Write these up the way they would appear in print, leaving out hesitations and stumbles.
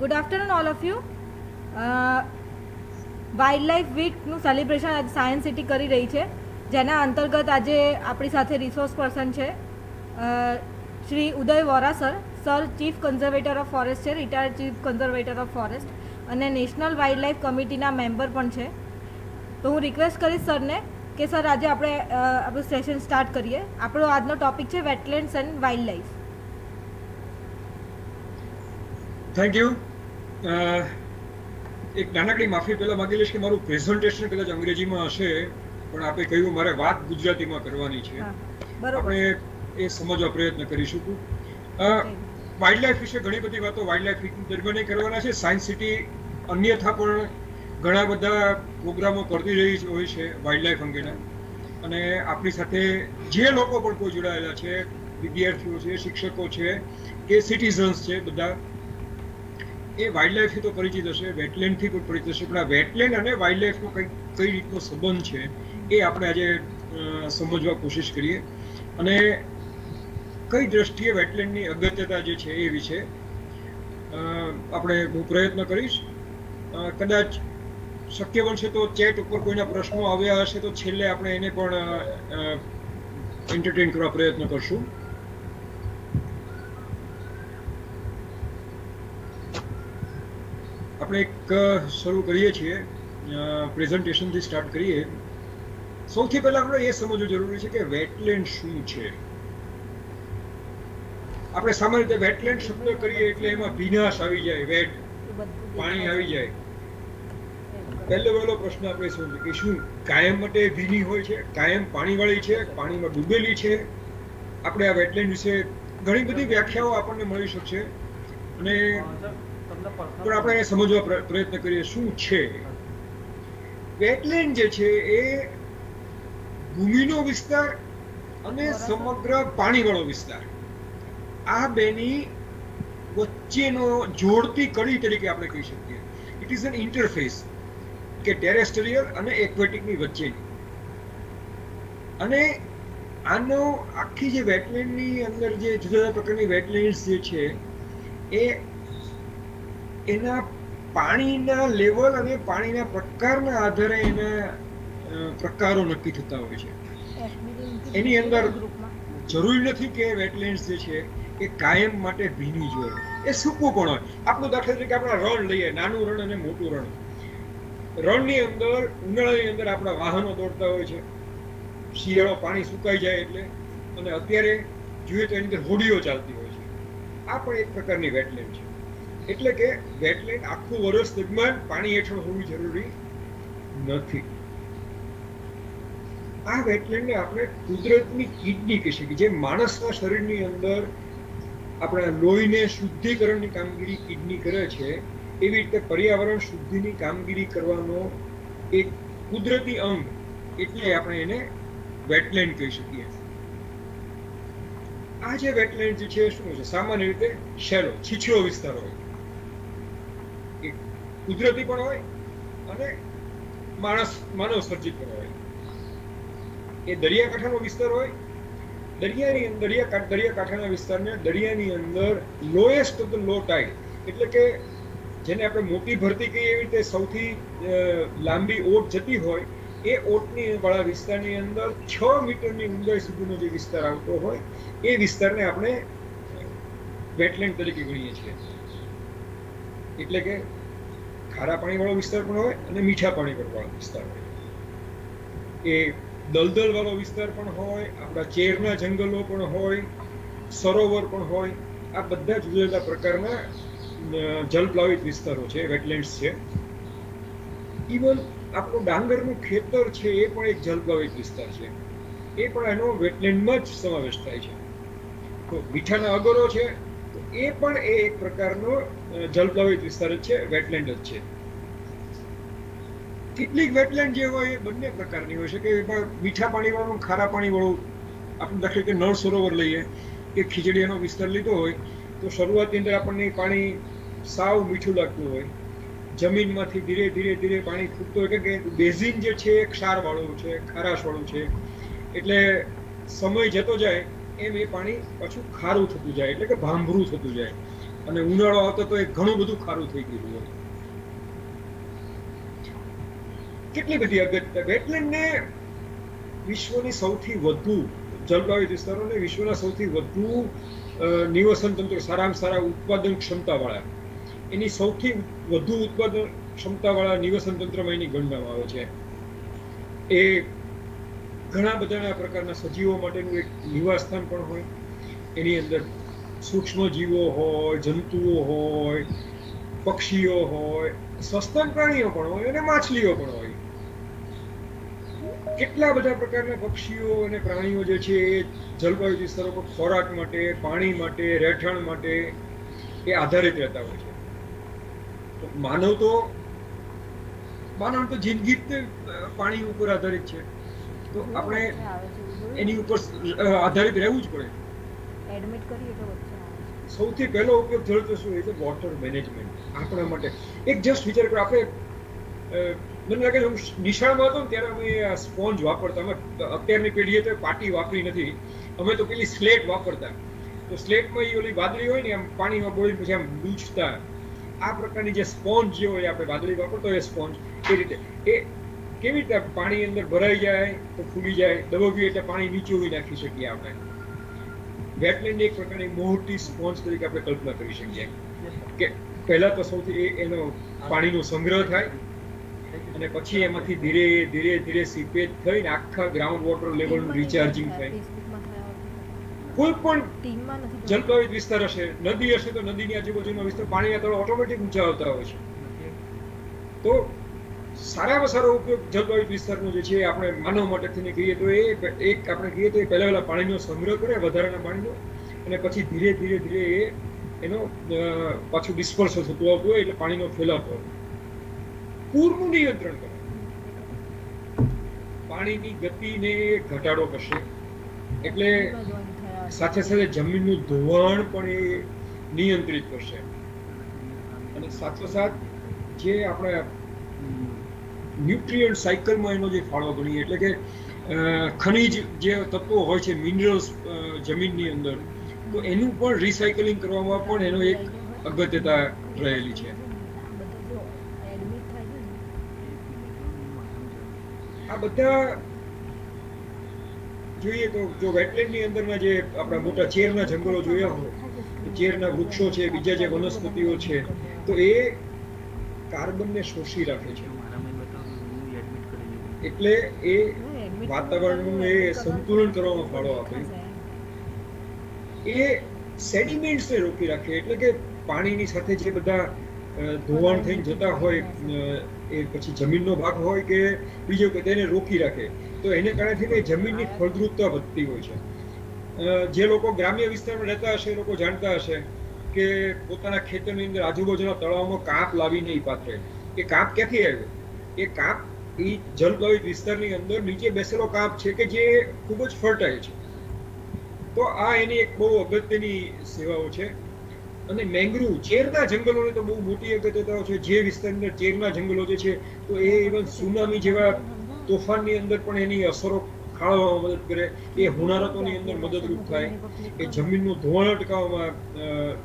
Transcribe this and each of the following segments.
Good afternoon all of you. Wild life વીકનું celebration આજે science city કરી રહી છે, જેના અંતર્ગત આજે આપણી સાથે રિસોર્સ પર્સન છે Shri Uday Vora sir chief conservator of forest છે, retired chief conservator of forest અને નેશનલ વાઇલ્ડ લાઈફ કમિટીના મેમ્બર પણ છે. તો હું રિક્વેસ્ટ કરીશ સરને કે સર આજે આપણે આપણું સેશન સ્ટાર્ટ કરીએ. આપણો આજનો ટોપિક છે wetlands and wild life. Thank you. એક નાનકડી માફી પહેલા માંગી લઈશ કે મારું પ્રેઝન્ટેશન કદાચ અંગ્રેજીમાં હશે, પણ આપે કહ્યું મારે વાત ગુજરાતીમાં કરવાની છે. આપણે એ સમજવા પ્રયત્ન કરીશું. વાઇલ્ડ લાઈફ વિશે ઘણી બધી વાતો વાઇલ્ડ લાઈફ વીક દરમિયાન કરવાના છે. સાયન્સ સિટી અન્યથા પણ ઘણા બધા પ્રોગ્રામો કરતી રહી હોય છે વાઇલ્ડ લાઈફ અંગેના, અને આપણી સાથે જે લોકો પણ કોઈ જોડાયેલા છે, વિદ્યાર્થીઓ છે, શિક્ષકો છે કે સિટીઝન્સ છે, બધા એ વાઇલ્ડ લાઈફથી તો પરિચિત હશે, વેટલેન્ડથી પણ પરિચિત હશે. પણ આ વેટલેન્ડ અને વાઇલ્ડ લાઈફનો કઈ રીતનો સંબંધ છે એ આપણે આજે સમજવા કોશિશ કરીએ, અને કઈ દ્રષ્ટિએ વેટલેન્ડની અગત્યતા જે છે એ વિશે આપણે હું પ્રયત્ન કરીશ. કદાચ શક્ય બનશે તો ચેટ ઉપર કોઈના પ્રશ્નો આવ્યા હશે તો છેલ્લે આપણે એને પણ એન્ટરટેન કરવા પ્રયત્ન કરશું. આપણે એક શરૂ કરીએ છીએ, પ્રેઝન્ટેશનથી સ્ટાર્ટ કરીએ. સૌથી પહેલા આપણે એ સમજવું જરૂરી છે કે વેટલેન્ડ શું છે. આપણે સામાન્ય રીતે વેટલેન્ડ શબ્દ કરીએ એટલે એમાં ભીનાશ આવી જાય, વેટ પાણી આવી જાય. પહેલો પ્રશ્ન આપણે શું છે કે શું કાયમ માટે ભીની હોય છે, કાયમ પાણીવાળી છે, પાણીમાં ડૂબેલી છે? આપણે આ વેટલેન્ડ વિશે ઘણી બધી વ્યાખ્યાઓ આપણને મળી શકશે, અને પણ આપણે એ સમજવા પ્રયત્ન કરીએ શું છે. વેટલેન્ડ જે છે એ ભૂમિનો વિસ્તાર અને સમગ્ર પાણીવાળો વિસ્તાર, આ બેની વચ્ચેનો જોડતી કડી તરીકે આપણે કહી શકીએ. ઇટ ઇઝ એન ઇન્ટરફેસ કે ટેરેસ્ટ્રિયલ અને એક્વેટિકની વચ્ચેની. અને આનો આખી જે વેટલેન્ડની અંદર જે જુદા જુદા પ્રકારની વેટલેન્ડ્સ જે છે એ એના પાણીના લેવલ અને પાણીના પ્રકારના આધારે એના પ્રકારો નક્કી થતા હોય છે. એની અંદર જરૂરી નથી કે વેટલેન્ડ્સ જે છે એ કાયમ માટે ભીની જ હોય, એ સૂકું પણ હોય. આપણું દાખલા તરીકે આપણા રણ લઈએ, નાનું રણ અને મોટું રણ. રણની અંદર ઉનાળાની અંદર આપણા વાહનો દોડતા હોય છે, શિયાળો પાણી સુકાઈ જાય એટલે, અને અત્યારે જોઈએ તો એની અંદર હોડીઓ ચાલતી હોય છે. આ પણ એક પ્રકારની વેટલેન્ડ છે. એટલે કે વેટલેન્ડ આખું વર્ષ દરમિયાન પાણી હેઠળ હોવી જરૂરી નથી. આ વેટલેન્ડને આપણે કુદરતની કિડની કહી શકીએ. જે માણસના શરીરની અંદર આપણા લોહીને શુદ્ધિકરણની કામગીરી કિડની કરે છે, એવી રીતે પર્યાવરણ શુદ્ધિની કામગીરી કરવાનો એક કુદરતી અંગ, એટલે આપણે એને વેટલેન્ડ કહી શકીએ. આ જે વેટલેન્ડ જે છે શું છે? સામાન્ય રીતે શેલો, છીછરો વિસ્તાર હોય, એ કુદરતી પણ હોય અને માનવ સર્જિત પણ હોય. એ દરિયાકાંઠાનો વિસ્તાર હોય. દરિયાકાંઠાના વિસ્તારને દરિયાની અંદર lowest of the low tide, એટલે કે જેને આપણે મોટી ભરતી કહીએ એવી રીતે સૌથી લાંબી ઓટ જતી હોય, એ ઓટની વાળા વિસ્તારની અંદર 6 મીટરની ઊંડાઈ સુધીનો જે વિસ્તાર આવતો હોય એ વિસ્તારને આપણે વેટલેન્ડ તરીકે ગણીએ છીએ. એટલે કે ખારા પાણીવાળો વિસ્તાર પણ હોય અને મીઠા પાણીવાળો વિસ્તાર હોય. એ દલદલ વાળો વિસ્તાર પણ હોય, આપણા ચેરના જંગલો પણ હોય, સરોવર પણ હોય. આ બધા જુદા જુદા પ્રકારના જલપ્લાવિત વિસ્તારો છે, વેટલેન્ડ્સ છે. ઇવન આપણું ડાંગરનું ખેતર છે એ પણ એક જલપ્લાવિત વિસ્તાર છે, એ પણ એનો વેટલેન્ડમાં જ સમાવેશ થાય છે. તો મીઠાના અગરો છે તો એ પણ એક પ્રકારનો જલપ્લાવિત વિસ્તાર જ છે, વેટલેન્ડ જ છે. કેટલીક વેટલેન્ડ જે હોય એ બંને પ્રકારની હોય છે, કે એમાં મીઠા પાણીવાળું, ખારા પાણીવાળું. આપણે દાખલા કે નળ સરોવર લઈએ કે ખીજડીયાનો વિસ્તાર લીધો હોય તો શરૂઆતની અંદર આપણને પાણી સાવ મીઠું લાગતું હોય, જમીનમાંથી ધીરે ધીરે પાણી ખૂટતું હોય, કે બેઝિન જે છે એ ક્ષારવાળું છે, ખારાશવાળું છે. એટલે સમય જતો જાય એમ એ પાણી પાછું ખારું થતું જાય, એટલે કે ભાંભરું થતું જાય. અને ઉનાળો આવતો તો એ ઘણું બધું ખારું થઈ ગયું હોય. કેટલી બધી અગત્ય વેટલેન્ડને વિશ્વની સૌથી વધુ જલપ્રવાહિત વિસ્તારોને વિશ્વના સૌથી વધુ નિવસન તંત્ર સારામાં સારા ઉત્પાદન ક્ષમતાવાળા એની સૌથી વધુ ઉત્પાદન ક્ષમતાવાળા નિવસન તંત્રમાં એની ગણવામાં આવે છે. એ ઘણા બધા પ્રકારના સજીવો માટેનું એક નિવાસ સ્થાન પણ હોય. એની અંદર સૂક્ષ્મ જીવો હોય, જંતુઓ હોય, પક્ષીઓ હોય, સસ્તન પ્રાણીઓ પણ હોય અને માછલીઓ પણ હોય. કેટલા બધા પ્રકારના પક્ષીઓ અને પ્રાણીઓ જે છે એ જલવાયુ વિસ્તારો પર ખોરાક માટે, પાણી માટે, રહેઠાણ માટે એ આધારિત રહેતા હોય છે. માનવ તો જિંદગી જ પાણી ઉપર આધારિત છે, તો આપણે એની ઉપર આધારિત રહેવું જ પડે. એડમિટ કરીએ તો સૌથી પહેલો ઉપયોગ જળ તો શું છે? Water management. આપણા માટે એક જસ્ટ વિચાર કરો, આપણે મને લાગે હું નિશાળમાં હતો ને ત્યારે અમે સ્પોન્જ વાપરતા. અમે અત્યારની પેઢીએ તો પાટી વાપરી નથી, અમે તો પેલી સ્લેટ વાપરતા. તો સ્લેટમાં એ ઓલી વાદળી હોય ને એમ પાણીમાં બોળીને પછી આમ લૂછતા. આ પ્રકારની જે સ્પોન્જ જે હોય આપણે વાદળી વાપરતો હોય સ્પોન્જ એ રીતે એ કેવી રીતે પાણી અંદર ભરાઈ જાય તો ફૂલી જાય, દબાવીએ એટલે પાણી નીચે ઉઈ નાખી શકીએ આપણે. વેટલેન્ડ એક પ્રકારની મોટી સ્પોન્જ તરીકે આપણે કલ્પના કરી શકીએ કે પહેલા તો સૌથી એનો પાણીનો સંગ્રહ થાય અને પછી એમાંથી ધીરે ધીરે સીપેજ થઈને આખા ગ્રાઉન્ડ વોટર લેવલનું રિચાર્જિંગ થાય. કોઈ પણ જલપ્રવાહિત વિસ્તાર હશે, નદી હશે તો નદીની આજુબાજુનો વિસ્તાર પાણીના તળાવ ઓટોમેટિક ઊંચા આવતા હોય છે. તો સારામાં સારો ઉપયોગ જલપ્રવાહિત વિસ્તારનો જે છે આપણે માનવ માટે થઈને કહીએ તો એ એક આપણે કહીએ તો એ પહેલા પાણીનો સંગ્રહ કરે વધારાના પાણીનો, અને પછી ધીરે ધીરે એ એનો પાછું ડિસ્પર્સલ થતું આવતું હોય એટલે પાણીનો ફેલાતો હોય. પૂરનું નિયંત્રણ કરે, પાણીની ગતિને ઘટાડો કરશે એટલે સાથે સાથે જમીનનું ધોવાણ પણ એ નિયંત્રિત કરશે. અને સાથોસાથ જે આપણે ન્યુટ્રિયન્ટ સાયકલમાં એનો જે ફાળો ગણીએ એટલે કે ખનિજ જે તત્વો હોય છે, મિનરલ્સ જમીનની અંદર, તો એનું પણ રિસાયકલિંગ કરવામાં પણ એનો એક અગત્યતા રહેલી છે. આ બધા જોઈએ તો જો વેટલેન્ડની અંદરના જે આપણા મોટા ચેરના જંગલો જોયા હોય, ચેરના વૃક્ષો છે, બીજા જે વનસ્પતિઓ છે, તો એ કાર્બનને શોષી રાખે છે. એટલે એ વાતાવરણનું એ સંતુલન કરવામાં ફાળો આપે. એ સેડિમેન્ટ્સને રોકી રાખે એટલે કે પાણીની સાથે જે બધા ધોવાણ થઈને જતા હોય એ પછી જમીનનો ભાગ હોય કે બીજો કે તેને રોકી રાખે. તો એને કારણે જમીનની ફળદ્રુપતા વધતી હોય છે. જે લોકો ગ્રામ્ય વિસ્તારમાં રહેતા હશે એ લોકો જાણતા હશે કે પોતાના ખેતરની અંદર આજુબાજુના તળાવમાં કાપ લાવી નહીં પાથરે. એ કાપ ક્યાંથી આવ્યો? એ કાપ એ જલપ્રવાહિત વિસ્તારની અંદર નીચે બેસેલો કાપ છે કે જે ખૂબ જ ફર્ટાઇલ છે. તો આ એની એક બહુ અગત્યની સેવાઓ છે. અને મેંગ્રુવ ચેરના જંગલોને તો બહુ મોટી અગત્યતાઓ છે. જે વિસ્તારની અંદર ચેરના જંગલો જે છે તો એ ઇવન સુનામી જેવા તોફાનની અંદર પણ એની અસરો ખાળવામાં મદદ કરે, એ હોનારતોની અંદર મદદરૂપ થાય, એ જમીનનું ધોવાણ અટકાવવામાં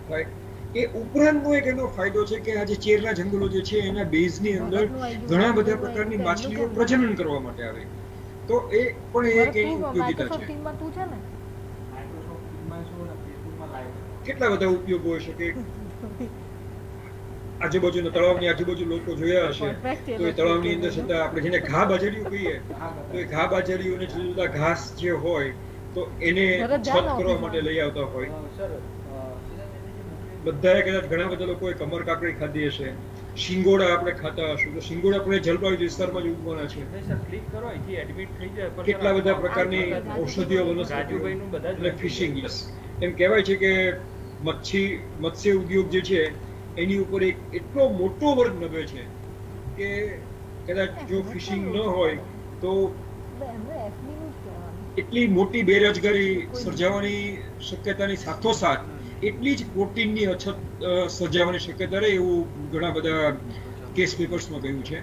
થાય. એ ઉપરાંતનો એક એનો ફાયદો છે કે આ જે ચેરના જંગલો જે છે એના બેઝની અંદર ઘણા બધા પ્રકારની માછલીઓ પ્રજનન કરવા માટે આવે. તો એ પણ એક એની ઉપયોગિતા છે. કેટલા બધા ઉપયોગો હોય શકે. આજુબાજુના તળાવની આજુબાજુ લોકો જોયા હશે તો એ તળાવની અંદર છતાં આપણે જેને ઘા બાજરીયું કહીએ તો એ ઘા બાજરીઓને જુદા જુદા ઘાસ જે હોય તો એને છત કરવા માટે લઈ આવતા હોય. બધાએ કદાચ ઘણા બધા લોકોએ કમર કાકડી ખાધી હશે, શિંગોડા આપણે ખાતા હશું તો શિંગોડા પણ જલપ્રવાહિત વિસ્તારમાં જ ઉગવાના છે. કેટલા બધા પ્રકારની ઔષધીય વનસ્પતિઓ અને ફિશિંગ. એમ કહેવાય છે કે મત્સ્ય ઉદ્યોગ જે છે એની ઉપર એક એટલો મોટો વર્ગ નભે છે કે કદાચ જો ફિશિંગ ન હોય તો એટલી મોટી બેરોજગારી સર્જાવાની શક્યતાની સાથોસાથ એટલી જ પ્રોટીનની અછત સર્જાવાની શક્યતા રહે એવું ઘણા બધા કેસ પેપર્સમાં કહ્યું છે.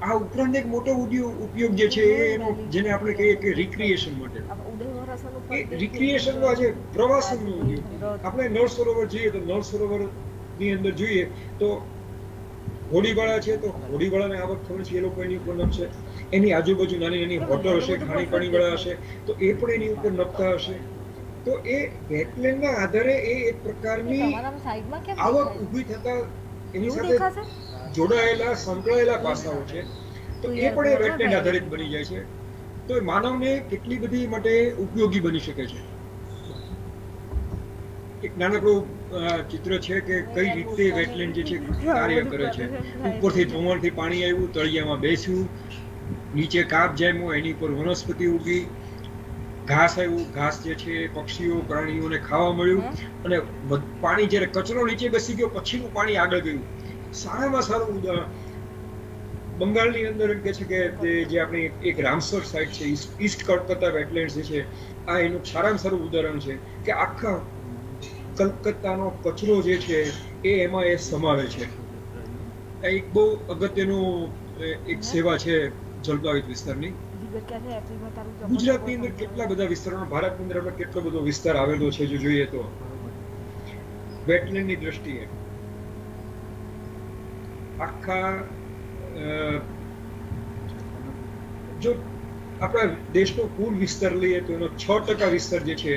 આ ઉપરાંત એક મોટો ઉપયોગ જે છે એનો જેને આપણે કહીએ કે રિક્રિએશન માટે. એ રિક્રિએશનનો આજે પ્રવાસનનો ઉદ્યોગ. આપણે નળ સરોવર જઈએ તો નળ સરોવરની અંદર જોઈએ તો હોડીવાળા છે તો હોડીવાળાને આવક ખબર છે, એ લોકો એની ઉપર નપશે. એની આજુબાજુ નાની નાની હોટલ હશે, ખાણીપીણીવાળા હશે તો એ પણ એની ઉપર નપતા હશે. તો એ વેટલેન્ડના આધારે એ એક પ્રકારની આવક ઊભી થતા એની સાથે જોડાયેલા સંકળાયેલા પાસાઓ છે. તો એ પણ એ વેટલેન્ડ આધારિત બની જાય છે. તો એ માનવને કેટલી બધી માટે ઉપયોગી બની શકે છે. એક નાનકડું ચિત્ર છે કે કઈ રીતે વેટલેન્ડ જે છે કાર્ય કરે છે. ઉપરથી ધોવાણથી પાણી આવ્યું, તળિયામાં બેસ્યું, નીચે કાપ જામ્યો, એની પર વનસ્પતિ ઉગી, ઘાસ આવ્યું, ઘાસ જે છે પક્ષીઓ પ્રાણીઓને ખાવા મળ્યું, અને પાણી જ્યારે કચરો નીચે બેસી ગયો પછીનું પાણી આગળ ગયું. સારામાં સારું ઉદાહરણ બંગાળની અંદર એમ કે છે કે જે આપણી એક રામસર સાઇટ છે, ઈસ્ટ કલકત્તા વેટલેન્ડ જે છે, આ એનું સારામાં સારું ઉદાહરણ છે કે આખા કલકત્તાનો કચરો જે છે એ એમાં એ સમાવે છે. એક બહુ અગત્યનું એક સેવા છે જલપ્લાવિત વિસ્તારની. ગુજરાતની અંદર કેટલા બધા વિસ્તારો, ભારતની અંદર આપણે કેટલો બધો વિસ્તાર આવેલો છે જો જોઈએ તો વેટલેન્ડની દ્રષ્ટિએ. આખા જો આપણા દેશનો કુલ વિસ્તાર લઈએ તો એનો 6% વિસ્તાર જે છે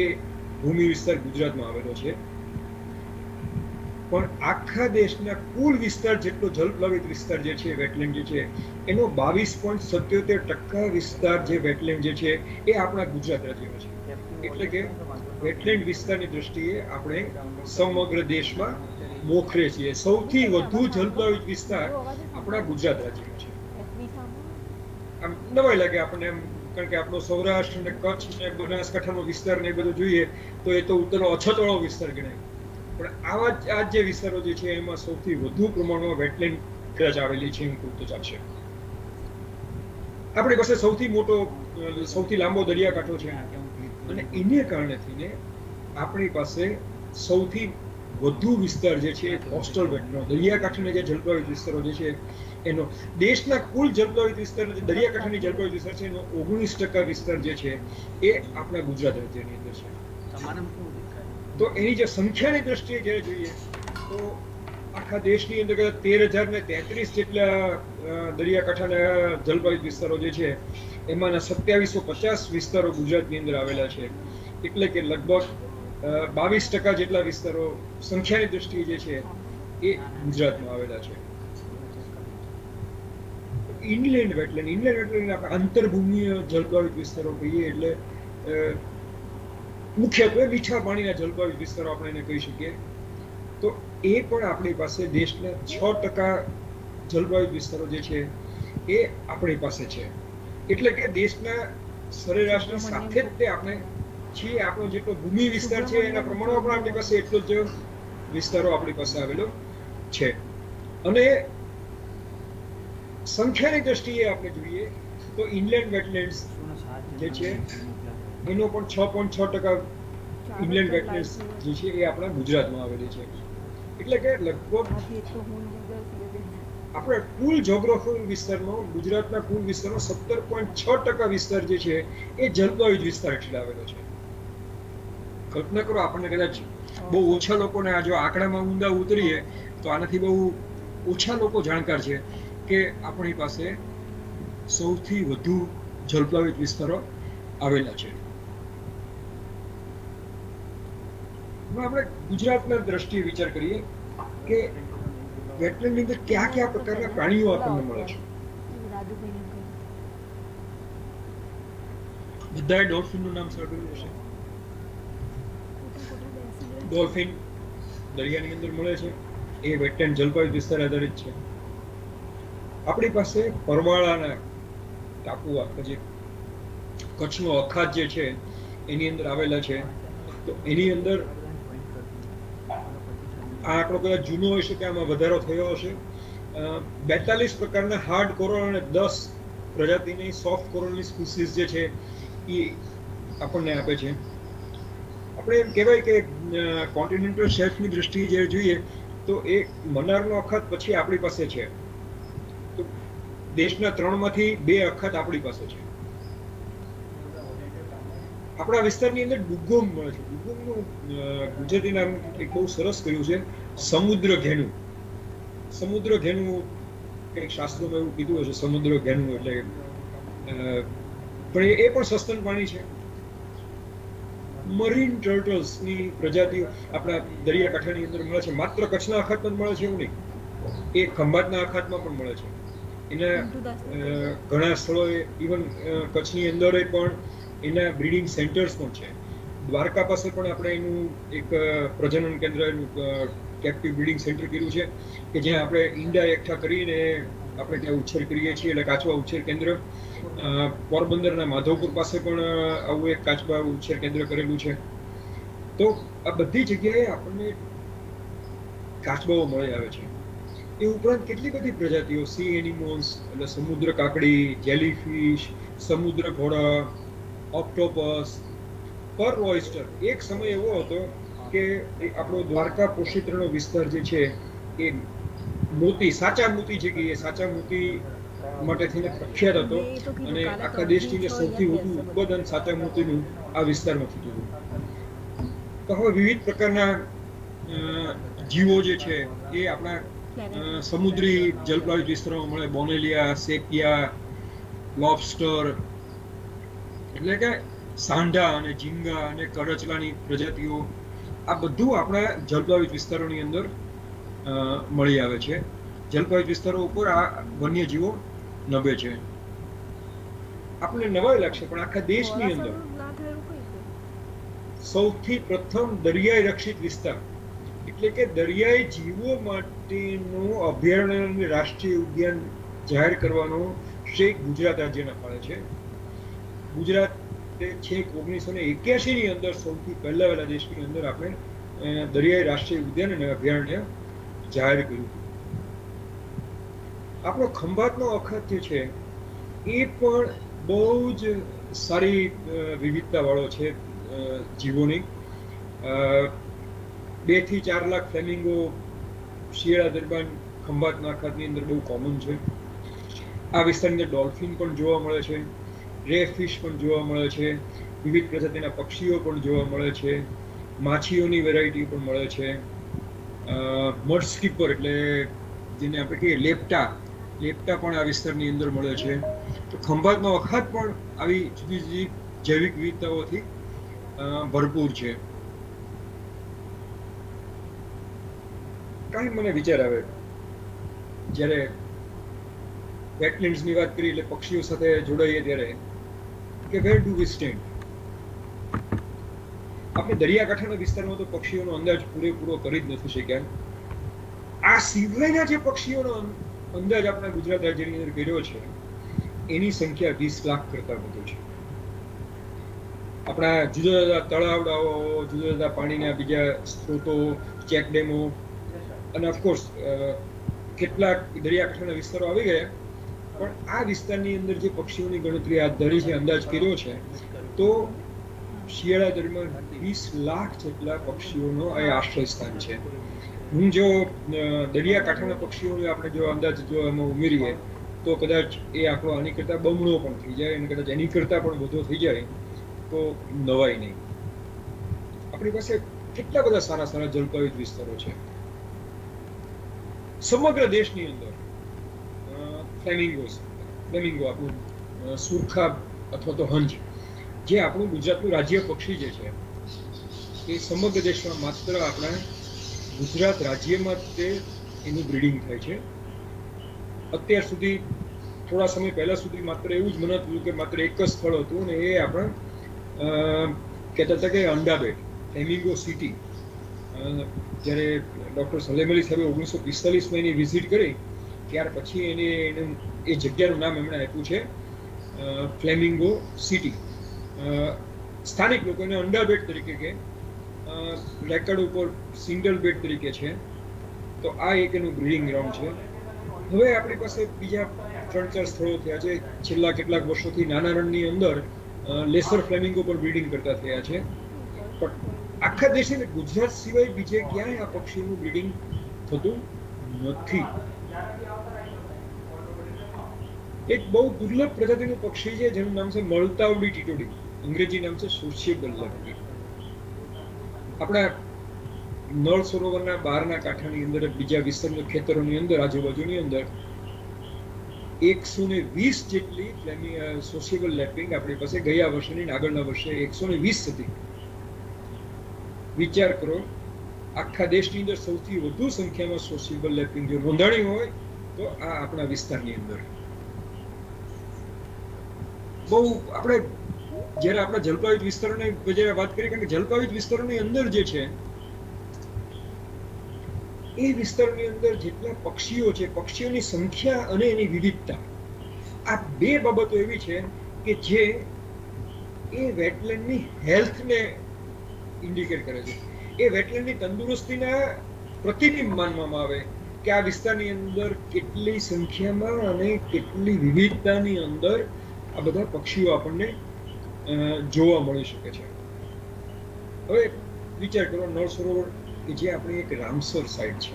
એ ભૂમિ વિસ્તાર ગુજરાતમાં આવેલો છે. પણ આખા દેશના કુલ વિસ્તાર જેટલો જલપ્લાવિત વિસ્તાર જે છે વેટલેન્ડ જે છે એનો 22.77% વિસ્તાર જે વેટલેન્ડ જે છે એ આપણા ગુજરાત રાજ્યનો છે. એટલે કે વેટલેન્ડ વિસ્તારની દ્રષ્ટિએ આપણે સમગ્ર દેશમાં મોખરે છીએ. સૌથી વધુ જલપ્લાવિત વિસ્તાર આપણા ગુજરાત રાજ્યનો છે. આમ નવાઈ લાગે આપણને એમ, કારણ કે આપણો સૌરાષ્ટ્ર ને કચ્છ ને બનાસકાંઠાનો વિસ્તાર ને એ બધું જોઈએ તો એ તો ઉત્તરનો અછતવાળો વિસ્તાર ગણાય. પણ આ જે વિસ્તારો જે છે એમાં સૌથી વધુ પ્રમાણમાં વેટલેન્ડ કદાચ આવેલી છે એમ કહું તો ચાલશે. આપણી પાસે સૌથી લાંબો દરિયાકાંઠો છે, અને એને કારણે થઈને આપણી પાસે સૌથી વધુ વિસ્તાર જે છે કોસ્ટલ બેલ્ટનો, દરિયાકાંઠાના જે જલપ્લાવિત વિસ્તારો જે છે એનો દેશના કુલ જલપ્લાવિત વિસ્તાર, દરિયાકાંઠાની જલપ્લાવિત વિસ્તાર છે એનો 19% વિસ્તાર જે છે એ આપણા ગુજરાત રાજ્યની અંદર છે. તો એની જે સંખ્યાની દ્રષ્ટિએ જ્યારે જોઈએ તો આખા દેશની અંદર 13,033 જેટલા દરિયાકાંઠાના જલપ્લાવિત વિસ્તારો જે છે એમાંના 2750 વિસ્તારો ગુજરાતની અંદર આવેલા છે. એટલે કે લગભગ 22% જેટલા વિસ્તારો સંખ્યાની દ્રષ્ટિએ જે છે એ ગુજરાતમાં આવેલા છે. ઇનલેન્ડ વેટલેન્ડ આપણે આંતરભૂમિય જલપ્લાવિત વિસ્તારો કહીએ એટલે મુખ્યત્વે મીઠા પાણીના જલપ્લાવિત વિસ્તારો આપણે એને કહી શકીએ. તો એ પણ આપણી પાસે દેશના 6% જલપ્લાવિત વિસ્તારો જે છે એ આપણી પાસે છે. એટલે કે દેશના સરેરાશની સાથે જ તે આપણે છીએ. આપણો જેટલો ભૂમિ વિસ્તાર છે એના પ્રમાણમાં પણ આપણી પાસે એટલો જ વિસ્તારો આપણી પાસે આવેલો છે. અને સંખ્યાની દ્રષ્ટિએ આપણે જોઈએ તો ઇનલેન્ડ વેટલેન્ડ્સ જે છે એનો પણ 6.6% ઇનલેન્ડ વેટલેન્ડ્સ જે છે એ આપણા ગુજરાતમાં આવેલી છે. એટલે કે લગભગ આપણે કુલ જોગ્રાફિકલ વિસ્તારનો, ગુજરાતના કુલ વિસ્તારનો 17.6% વિસ્તાર જે છે એ જલપ્લાવિત વિસ્તાર હેઠળ આવેલો છે. કલ્પના કરો, આપણને કદાચ બહુ ઓછા લોકોને આ જો આંકડામાં ઊંડા ઉતરીએ તો આનાથી બહુ ઓછા લોકો જાણકાર છે કે આપણી પાસે સૌથી વધુ જલપ્લાવિત વિસ્તારો આવેલા છે. આપણે ગુજરાતના દ્રષ્ટિએ વિચાર કરીએ કે વેટલેન્ડની અંદર કયા કયા પ્રકારના પ્રાણીઓ આપણને મળે છે. બધાએ ડોલ્ફિનનું નામ સાંભળ્યું હશે. ડોલ્ફિન દરિયાની અંદર મળે છે, એ વેટલેન્ડ જલપ્લાવિત વિસ્તાર આધારિત છે. આપણી પાસે પરવાળાના ટાપુ, જે કચ્છનો અખાત જે છે એની અંદર આવેલા છે. તો એની અંદર આ આંકડો કદાચ જૂનો હોઈ શકે, આમાં વધારો થયો હશે. 42 પ્રકારના હાર્ડ કોરલ અને 10 પ્રજાતિની સોફ્ટ કોરલની સ્પીસીસ જે છે એ આપણને આપે છે. આપણે એમ કહેવાય કે કોન્ટિનેન્ટલ શેલ્ફની દ્રષ્ટિએ જ્યારે જોઈએ તો એ મન્નારનો અખાત પછી આપણી પાસે છે. તો દેશના 3માંથી 2 અખાત આપણી પાસે છે. આપણા વિસ્તારની અંદર ડુગોંગ મળે છે. ડુગોંગનું ગુજરાતી નામ એક બહુ સરસ કર્યું છે, સમુદ્ર ઘેનું. સમુદ્ર ઘેનું કંઈક શાસ્ત્રોમાં એવું કીધું હશે, સમુદ્ર ઘેનું એટલે પણ એ પણ સસ્તન પ્રાણી છે. મરીન ટર્ટલ્સની પ્રજાતિઓ આપણા દરિયાકાંઠાની અંદર મળે છે. માત્ર કચ્છના અખાતમાં જ મળે છે એવું નહીં, એ ખંભાતના અખાતમાં પણ મળે છે. એના ઘણા સ્થળોએ ઇવન કચ્છની અંદર પણ એના બ્રીડિંગ સેન્ટર્સ પણ છે. દ્વારકા પાસે પણ આપણે એનું એક પ્રજનન કેન્દ્ર, એનું કેપ્ટિવ બ્રીડિંગ સેન્ટર કર્યું છે કે જ્યાં આપણે ઈંડા એકઠા કરીને આપણે ત્યાં ઉછેર કરીએ છીએ, એટલે કાચબા ઉછેર કેન્દ્ર. પોરબંદરના માધવપુર પાસે પણ આવું એક કાચબા ઉછેર કેન્દ્ર કરેલું છે. તો આ બધી જગ્યાએ આપણને કાચબાઓ મળી આવે છે. એ ઉપરાંત કેટલી બધી પ્રજાતિઓ, સી એનિમલ્સ એટલે સમુદ્ર કાકડી, જેલીફિશ, સમુદ્ર ઘોડા, ઓક્ટોપસ, પર ઓયસ્ટર. એક સમય એવો હતો કે આપણો દ્વારકા પોશિત્રનો વિસ્તાર જે છે એ મોતી, સાચા મોતી છે કે એ સાચા મોતી માટે થઈને પ્રખ્યાત હતો, અને આખા દેશની સૌથી વધુ ઉત્પાદન સાચા મોતીનું આ વિસ્તારમાં થતું હતું. તો હવે વિવિધ પ્રકારના જીવો જે છે એ આપણા સમુદ્રી જલપ્લાવિત વિસ્તારોમાં મળે. બોનેલિયા, સેકિયા, લોબસ્ટર, એટલે કે સાંઢા અને ઝીંગા અને કરચલાની પ્રજાતિઓ, આ બધું આપણા જલપ્લાવિત વિસ્તારોની અંદર મળી આવે છે. જલપ્લાવિત વિસ્તારો ઉપર આ વન્યજીવો નભે છે. આપણને નવાઈ લાગશે પણ આખા દેશની અંદર સૌથી પ્રથમ દરિયાઈ રક્ષિત વિસ્તાર એટલે કે દરિયાઈ જીવો માટેનું અભયારણ્ય અને રાષ્ટ્રીય ઉદ્યાન જાહેર કરવાનો શ્રેય ગુજરાત રાજ્યના ફાળે છે. ગુજરાતે છેક 1981 ની અંદર સૌથી પહેલા દેશની અંદર આપણે દરિયાઈ રાષ્ટ્રીય ઉદ્યાન અને અભયારણ્ય જાહેર કર્યું. આપણો ખંભાતનો અખાત જે છે એ પણ બહુ જ સારી વિવિધતા વાળો છે જીવોની. 2 થી 4 લાખ ફ્લેમિંગો શિયાળા દરમિયાન ખંભાતના અખાતની અંદર બહુ કોમન છે. આ વિસ્તારની અંદર ડોલ્ફિન પણ જોવા મળે છે, રે ફિશ પણ જોવા મળે છે, વિવિધ પ્રજાતિના પક્ષીઓ પણ જોવા મળે છે, માછીઓની વેરાયટી પણ મળે છે. મડ સ્કીપર એટલે જેને આપણે કહીએ લેપ્ટા પણ આ વિસ્તારની અંદર મળે છે. તો ખંભાતનો અખાત પણ આવી જુદી જુદી જૈવિક વિવિધતાઓથી ભરપૂર છે. કાંઈ મને વિચાર આવે જ્યારે વેટલેન્ડ્સની વાત કરી એટલે પક્ષીઓ સાથે જોડાઈએ ત્યારે કે વેર ડુ વી સ્ટેન્ડ. આપણે દરિયાકાંઠાના વિસ્તારમાં તો પક્ષીઓનો અંદાજ પૂરેપૂરો કરી જ નથી શક્યા. આ સિવાયના જે પક્ષીઓનો અંદાજ આપણા ગુજરાત રાજ્યની અંદર કર્યો છે એની સંખ્યા 20 લાખ કરતા વધુ છે. આપણા જુદા જુદા તળાવડાઓ, જુદા જુદા પાણીના બીજા સ્ત્રોતો, ચેક ડેમો અને ઓફકોર્સ કેટલાક દરિયાકાંઠાના વિસ્તારો આવી ગયા, પણ આ વિસ્તારની અંદર જે પક્ષીઓની ગણતરી હાથ ધરી છે, અંદાજ કર્યો છે, તો શિયાળા દરમિયાન 20 લાખ જેટલા પક્ષીઓનો આ આશ્રય સ્થાન છે. હું જો દરિયાકાંઠાના પક્ષીઓનો આપણે જો અંદાજ જો એમાં ઉમેરીએ તો કદાચ એ આંકડો આની કરતાં બમણો પણ થઈ જાય અને કદાચ એની કરતાં પણ વધુ થઈ જાય તો નવાઈ નહીં. આપણી પાસે કેટલા બધા સારા સારા જલપ્લાવિત વિસ્તારો છે. સમગ્ર દેશની અંદર ફ્લેમિંગો આપણું સુરખા અથવા તો હંજ, જે આપણું ગુજરાતનું રાજ્ય પક્ષી જે છે એ સમગ્ર દેશમાં માત્ર આપણા ગુજરાત રાજ્યમાં તે એનું બ્રીડિંગ થાય છે. અત્યાર સુધી થોડા સમય પહેલા સુધી માત્ર એવું જ મનાતું કે માત્ર એક જ સ્થળ હતું અને એ આપણે કહેતા હતા કે અંડાબેટ ફ્લેમિંગો સિટી. જ્યારે ડૉક્ટર સલેમ અલી સાહેબે 1945માં એની વિઝિટ કરી ત્યાર પછી એ જગ્યાનું નામ એમણે આપ્યું છે ફ્લેમિંગો સિટી. સ્થાનિક લોકો એને અંડાબેટ તરીકે કે રેકર્ડ ઉપર સિંગલ બેટ તરીકે છે. તો આ એક એનું બ્રીડિંગ ગ્રાઉન્ડ છે. હવે આપણી પાસે બીજા 3-4 સ્થળો થયા છે. છેલ્લા કેટલાક વર્ષોથી નાના રણની અંદર લેસર ફ્લેમિંગો પણ બ્રીડિંગ કરતા થયા છે. પણ આખા દેશની ગુજરાત સિવાય બીજે ક્યાંય આ પક્ષીનું બ્રીડિંગ થતું નથી. એક બહુ દુર્લભ પ્રજાતિનું પક્ષી છે જેનું નામ છે મળતાવડી ટીટોડી. અંગ્રેજી નામ છે સોશિયેબલ લેપિંગ. આપણા નળ સરોવરના બહારના કાંઠાની અંદર બીજા વિસ્તારના ખેતરોની અંદર આજુબાજુની અંદર 120 જેટલી સોશિયેબલ લેપિંગ આપણી પાસે ગયા વર્ષની આગળના વર્ષે 120 હતી. વિચાર કરો, આખા દેશની અંદર સૌથી વધુ સંખ્યામાં સોશિયેબલ લેપિંગ જો નોંધાણી હોય તો આ આપણા વિસ્તારની અંદર. બહુ આપણે જ્યારે આપણા જલપાયુત વિસ્તારોની જ્યારે વાત કરીએ, કારણ કે જલપાયુત વિસ્તારોની અંદર જે છે એ વિસ્તારની અંદર જેટલા પક્ષીઓ છે, પક્ષીઓની સંખ્યા અને એની વિવિધતા, આ બે બાબતો એવી છે કે જે એ વેટલેન્ડની હેલ્થને ઇન્ડિકેટ કરે છે. એ વેટલેન્ડની તંદુરસ્તીના પ્રતિબિંબ માનવામાં આવે કે આ વિસ્તારની અંદર કેટલી સંખ્યામાં અને કેટલી વિવિધતાની અંદર આ બધા પક્ષીઓ આપણને જોવા મળી શકે છે. હવે વિચાર કરો, નળ સરોવર કે જે આપણી એક રામસર સાઇટ છે,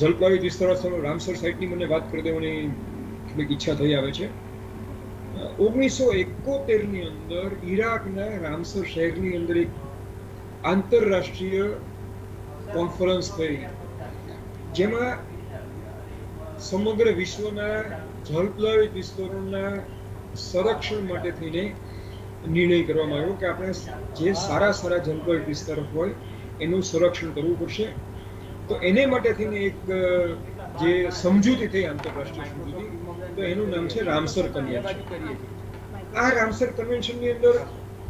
જલપ્લાવિત વિસ્તારો રામસર સાઇટની મને વાત કરી દેવાની થોડીક ઈચ્છા થઈ આવે છે. 1971ની અંદર ઈરાકના રામસર શહેરની અંદર એક આંતરરાષ્ટ્રીય કોન્ફરન્સ થઈ, જેમાં સમગ્ર વિશ્વના જલપ્લાવિત વિસ્તારોના સંરક્ષણ માટે થઈને નિર્ણય કરવામાં આવ્યો કે આપણે જે સારા જલપ્લાવિત વિસ્તારો હોય એનું સંરક્ષણ કરવું પડશે. તો એને માટે થઈને એક જે સમજૂતી થઈ, આંતરરાષ્ટ્રીય સમજૂતી, તો એનું નામ છે રામસર કન્વેન્શન. આ રામસર કન્વેન્શનની અંદર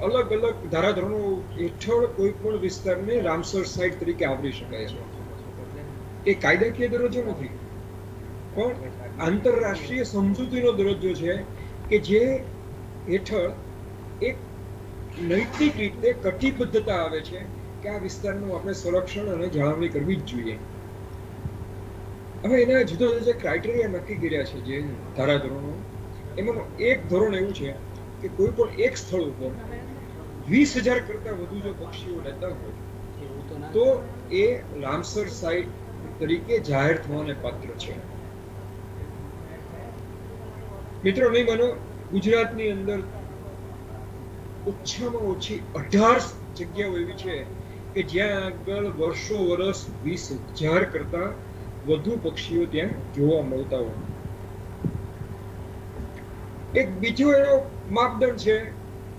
અલગ અલગ ધારાધોરણો હેઠળ કોઈ પણ વિસ્તારને રામસર સાઇટ તરીકે આવરી શકાય છે. એ કાયદાકીય દરજ્જો નથી, પણ આંતરરાષ્ટ્રીય સમજૂતીનો દરજ્જો છે કે જે હેઠળ એક નૈતિક રીતે કટિબદ્ધતા આવે છે કે આ વિસ્તારનું આપણે સંરક્ષણ અને જાળવણી કરવી જ જોઈએ. હવે એના જુદા જુદા ક્રાઇટેરિયા નક્કી કર્યા છે, જે ધારાધોરણો. એમાં એક ધોરણ એવું છે કે કોઈ પણ એક સ્થળ ઉપર 20,000 કરતા વધુ જો પક્ષીઓ રહેતા હોય તો એ રામસર સાઇટ તરીકે જાહેર થવાને પાત્ર છે. મિત્રો, નહીં માનો, ગુજરાતની અંદર ઓછામાં ઓછી 18 જગ્યાઓ એવી છે કે જ્યાં આગળ વર્ષો વર્ષ 20,000 કરતા વધુ પક્ષીઓ ત્યાં જોવા મળતા હોય. એક બીજો એનો માપદંડ છે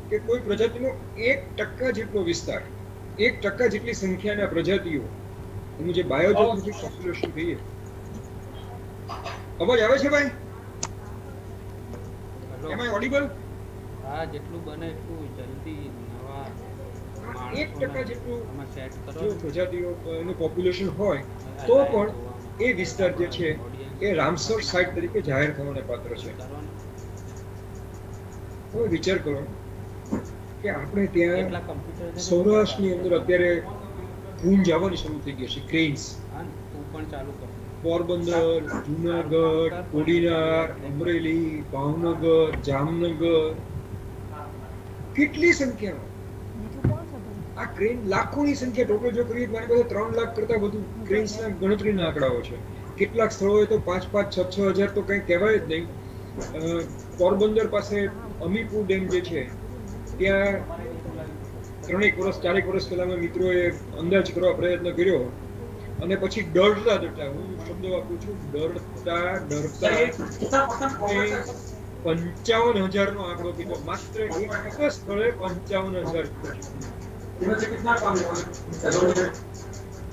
કે કોઈ પ્રજાતિનો 1% જેટલો વિસ્તાર, 1% જેટલી સંખ્યાના પ્રજાતિઓ, એનું જે બાયોજોગ્રાફિક પોપ્યુલેશન કહીએ. અવાજ આવે છે ભાઈ? એમ આઈ ઓડિબલ? હા, જેટલું બને એટલું જલ્દી નવા 1% જેટલું જો પ્રજાતિઓ એનું પોપ્યુલેશન હોય તો પણ એ વિસ્તાર જે છે એ રામસર સાઇટ તરીકે જાહેર થવાને પાત્ર છે. હવે વિચાર કરો કે આપણે ત્યાં સૌરાષ્ટ્રની અંદર અત્યારે પૂંજ આવવાની શરૂ થઈ ગઈ છે, ક્રેન્સ. પોરબંદર, જુનાગઢ, કોડીનાર, અમરેલી, ભાવનગર, જામનગર, કેટલી સંખ્યામાં આ ક્રેન, લાખોની સંખ્યા ટોટલ જો કરીએ, મારી પાસે 3 લાખ કરતા વધુ ક્રેન્સના ગણતરીના આંકડાઓ છે. કેટલાક સ્થળોએ તો 5,000, 6,000 તો કંઈ કહેવાય જ નહીં. પોરબંદર પાસે અમીપુર ડેમ જે છે ત્યાં 3 વર્ષ 4 વર્ષ પહેલા મેં મિત્રોએ અંદાજ કરવા પ્રયત્ન કર્યો અને પછી ડરતા, હું શબ્દ વાપરું છું, ડરતા 55,000 નો આંકડો કીધો. માત્ર એક સ્થળે 55,000.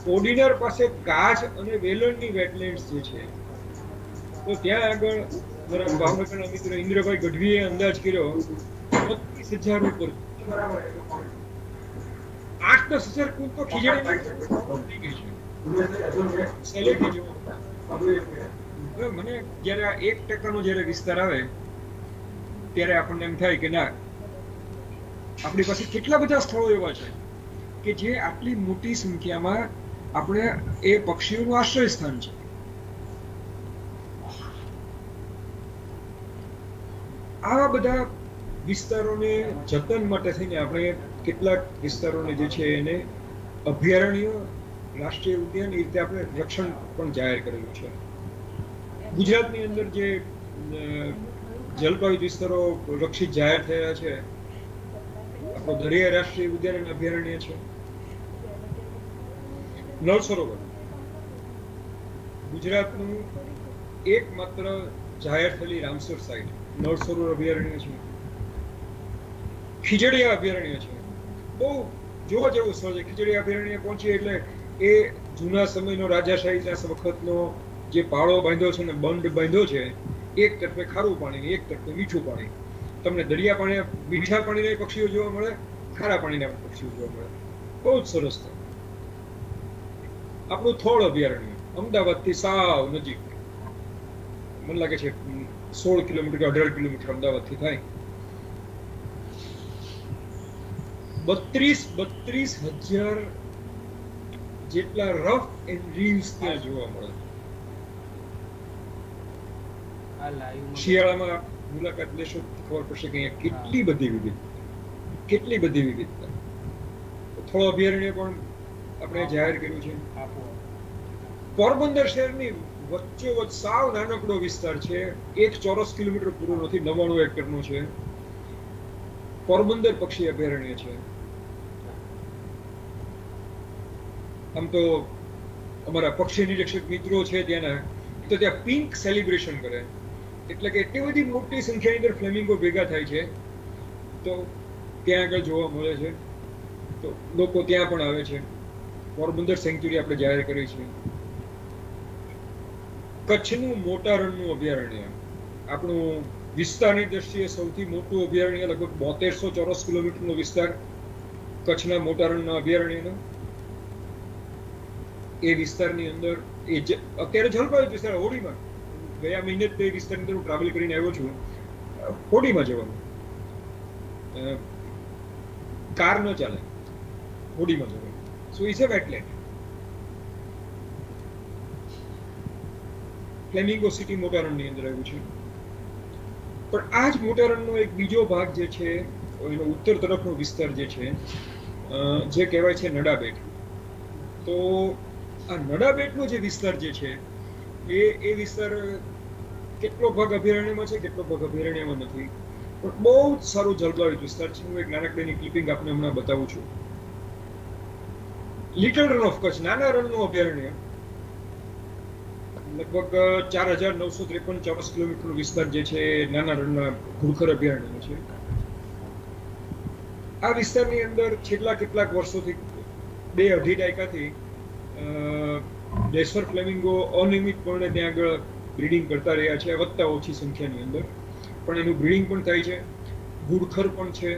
કોડીનાર પાસે કાચ અને વેલણની વેટલેન્ડ્સ જે છે, તો ત્યાં આગળ મારા ભાવનગરના મિત્ર ઇન્દ્રભાઈ ગઢવીએ અંદાજ કર્યો 32,000 ઉપર. 8-10,000 કુલ તો ખીજડી થઈ ગઈ છે. મને જયારે આ 1% નો જયારે વિસ્તાર આવે ત્યારે આપણને એમ થાય કે ના, આપણી પાસે કેટલા બધા સ્થળો એવા છે કે જે આટલી મોટી સંખ્યામાં આપણે એ પક્ષીઓનું આશ્રય સ્થાન છે. આવા બધા વિસ્તારોને જતન માટે થઈને આપણે કેટલાક વિસ્તારોને જે છે એને અભયારણ્ય, રાષ્ટ્રીય ઉદ્યાન, એ રીતે આપણે રક્ષણ પણ જાહેર કરેલું છે. ગુજરાતની અંદર જે જલપાયુત વિસ્તારો રક્ષિત જાહેર થયા છે આપણો દરિયા રાષ્ટ્રીય ઉદ્યાન અને અભયારણ્ય છે. નળ સરોવર ગુજરાતનું એકમાત્ર જાહેર થયેલી રામસર સાઇટ નળ સરોવર અભયારણ્ય છે. ખીજડીયા અભયારણ્ય છે, બહુ જોવા જેવું સ્થળ છે. ખીજડીયા અભયારણ્ય પહોંચીએ એટલે એ જૂના સમયનો રાજાશાહીના વખતનો જે પાળો બાંધ્યો છે ને બંધ બાંધ્યો છે, એક તરફે ખારું પાણી, એક તરફે મીઠું પાણી. તમને દરિયા પાણી, મીઠા પાણીના પક્ષીઓ જોવા મળે, ખારા પાણીના પક્ષીઓ જોવા મળે. બહુ જ સરસ છે. આપણું થોળ અભયારણ્ય અમદાવાદથી સાવ નજીક, મને લાગે છે 16 કિલોમીટર કે 18 કિલોમીટર અમદાવાદથી થાય. 32,000 જેટલા રફ એન્ડ રીવ્સ ત્યાં જોવા મળે. આ લાઈવમાં શિયાળામાં મુલાકાત લેશો ખબર પડશે કે અહીંયા કેટલી બધી વિવિધતા. થોડો અભયારણ્ય પણ આપણે જાહેર કર્યું છે. આપો પોરબંદર શહેરની વચ્ચોવચ્ચ સાવ નાનકડો વિસ્તાર છે, 1 ચોરસ કિલોમીટર પૂરો નથી, 99 એકરનો છે. પોરબંદર પક્ષી અભયારણ્ય છે. આમ તો અમારા પક્ષી નિરીક્ષક મિત્રો છે ત્યાંના, તો ત્યાં પિંક સેલિબ્રેશન કરે, એટલે કે એટલી બધી મોટી સંખ્યાની અંદર ફ્લેમિંગો ભેગા થાય છે, તો ત્યાં આગળ જોવા મળે છે. તો લોકો ત્યાં પણ આવે છે. પોરબંદર સેન્ચ્યુરી આપણે જાહેર કરી છે. કચ્છનું મોટા રણનું અભયારણ્ય આપણું વિસ્તારની દ્રષ્ટિએ સૌથી મોટું અભયારણ્ય, લગભગ 7200 ચોરસ કિલોમીટરનો વિસ્તાર કચ્છના મોટા રણના અભયારણ્યનો. એ વિસ્તારની અંદર અત્યારે જલપાયું વિસ્તાર હોડીમાં, ગયા મહિને જ તે વિસ્તારની અંદર હું ટ્રાવેલ કરીને આવ્યો છું. હોડીમાં જવાનું, કાર ન ચાલે, હોડીમાં જવાનું. સો is a wetland. Flamingo city મોટા રણની અંદર આવ્યું છે. પણ આ જ મોટા રણનો એક બીજો ભાગ જે છે, એનો ઉત્તર તરફનો વિસ્તાર જે છે, જે કહેવાય છે નડાબેટ. તો આ નડાબેટનો જે વિસ્તાર જે છે, એ વિસ્તાર કેટલો ભાગ અભયારણ્યમાં છે, કેટલો ભાગ અભયારણ્યમાં નથી, પણ બહુ જ સારું જલપાવિત વિસ્તાર છે. હું એક નાનકડીની ક્લિપિંગ આપને હમણાં બતાવું છું. લિટલ રન ઓફ કચ્છ, નાના રણનું અભયારણ્ય, લગભગ 4953 ચોરસ કિલોમીટર વિસ્તાર જે છે, નાના રણના ઘુડખર અભયારણ્ય છે. આ વિસ્તારની અંદર છેલ્લા કેટલાક વર્ષોથી, 2-2.5 દાયકાથી ડેસર ફ્લેમિંગો અનિયમિતપણે ત્યાં આગળ બ્રીડિંગ કરતા રહ્યા છે, વધતા ઓછી સંખ્યાની અંદર, પણ એનું બ્રીડિંગ પણ થાય છે. ઘુડખર પણ છે.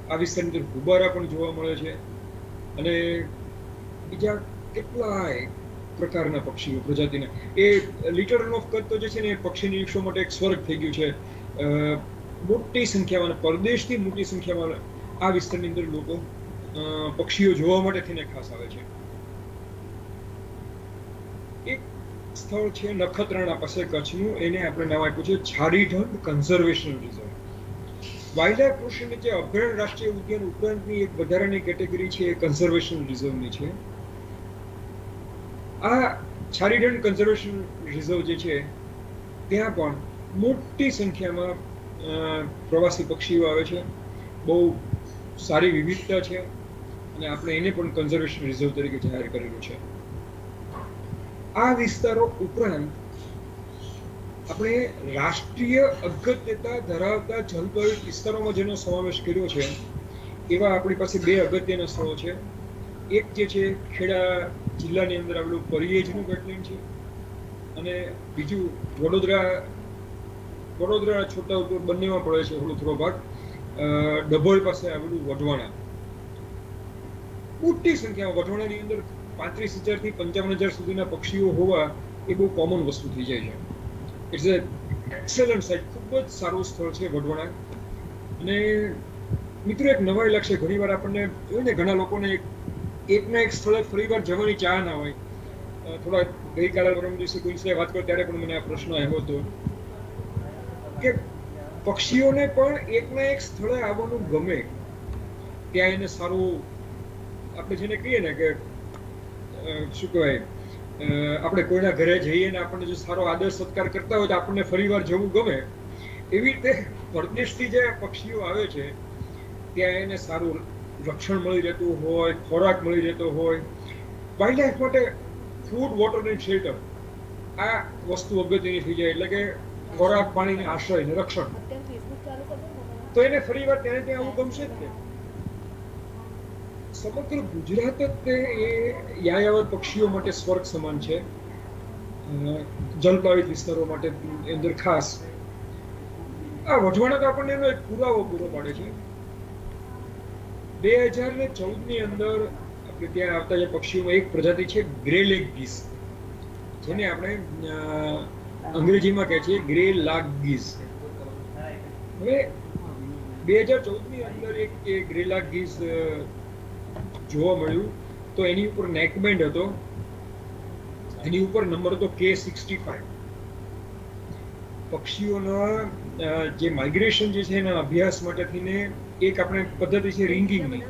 આ વિસ્તારની અંદર ગુબારા પણ જોવા મળે છે, અને બીજા કેટલાય પ્રકારના પક્ષીઓ પ્રજાતિના. એ લિટલ રન ઓફ કચ્છ તો જે છે ને, એ પક્ષી નિરીક્ષકો માટે એક સ્વર્ગ થઈ ગયું છે. મોટી સંખ્યામાં, પરદેશથી મોટી સંખ્યામાં આ વિસ્તારની અંદર લોકો પક્ષીઓ જોવા માટે થઈને ખાસ આવે છે. એક સ્થળ છે નખત્રાણા પાસે કચ્છનું, એને આપણે નામ આપ્યું છે Chharidhandh conservation reserve. Wildlife portion જે અભયારણ્ય રાષ્ટ્રીય ઉદ્યાન ઉપરાંતની એક વધારાની કેટેગરી છે, એ કન્ઝર્વેશન રિઝર્વની છે. આ છારીઢંઢ કન્ઝર્વેશન રિઝર્વ જે છે, ત્યાં પણ મોટી સંખ્યામાં પ્રવાસી પક્ષીઓ આવે છે. બહુ સારી વિવિધતા છે, અને આપણે એને પણ કન્ઝર્વેશન રિઝર્વ તરીકે જાહેર કરેલું છે. આ વિસ્તારો ઉપરાંત આપણે રાષ્ટ્રીય અગત્યતા ધરાવતા જલવાયુ વિસ્તારોમાં જેનો સમાવેશ કર્યો છે, એવા આપણી પાસે 2 અગત્યના સ્થળો છે. એક જે છે ખેડા જિલ્લાની અંદર આવેલું પરિયેજનું વેટલેન્ડ છે, અને બીજું વડોદરા છોટાઉદેપુર બંનેમાં પડે છે થોડો ભાગ, ડભોઈ પાસે આવેલું વઢવાણા. મોટી સંખ્યામાં વઢવાણાની અંદર 35,000 થી 55,000 સુધીના પક્ષીઓ હોવા એ બહુ કોમન વસ્તુ થઈ જાય છે. ઇટ્સ એ એક્સેલન્ટ સાઇટ, ખૂબ જ સારું સ્થળ છે વઢવાણા. અને મિત્રો, એક નવાઈ લાગશે, ઘણીવાર આપણને જોઈને ઘણા લોકોને એકના એક સ્થળે ફરીવાર જવાની ચાહ ના હોય. થોડા ગઈકાલે પરમ દિવસે કોઈ સાથે વાત કરો ત્યારે પણ મને આ પ્રશ્ન આવ્યો હતો કે પક્ષીઓને પણ એકના એક સ્થળે આવવાનું ગમે, ત્યાં એને સારું, આપણે જેને કહીએ ને કે શું કહેવાય, આપણે કોઈના ઘરે જઈએ ને આપણને જો સારો આદર સત્કાર કરતા હોય તો આપણને ફરીવાર જવું ગમે. એવી રીતે પરદેશથી જે પક્ષીઓ આવે છે, ત્યાં એને સારું રક્ષણ મળી રહેતું હોય, ખોરાક મળી રહેતો હોય. વાઇલ્ડ લાઈફ માટે ફૂડ, વોટર એન્ડ શેલ્ટર આ વસ્તુ અગત્યની થઈ જાય, એટલે કે ખોરાક, પાણી, આશ્રય અને રક્ષણ. તો એને ફરી વાર ત્યાં આવવું ગમશે જ ને. સમગ્ર ગુજરાત જ તે એ યાયાવર પક્ષીઓ માટે સ્વર્ગ સમાન છે. જલપ્લાવિત વિસ્તારો માટે અંદર ખાસ આ વઢવાણા તો આપણને એનો એક પુરાવો પૂરો પાડે છે. 2014ની અંદર આપણે ત્યાં આવતા જે પક્ષીઓમાં એક પ્રજાતિ છે ગ્રે લેગ ગીસ, જેને આપણે અંગ્રેજીમાં કહે છે ગ્રે લાગ ગીસ. હવે 2014ની અંદર એક ગ્રે લાગ ગીસ જોવા મળ્યું. તો એની ઉપર નેકબેન્ડ હતો, એની ઉપર નંબર હતો K65. પક્ષીઓના જે માઇગ્રેશન જે છે એના અભ્યાસ માટે થઈને એક આપણે પદ્ધતિ છે રિંગિંગની.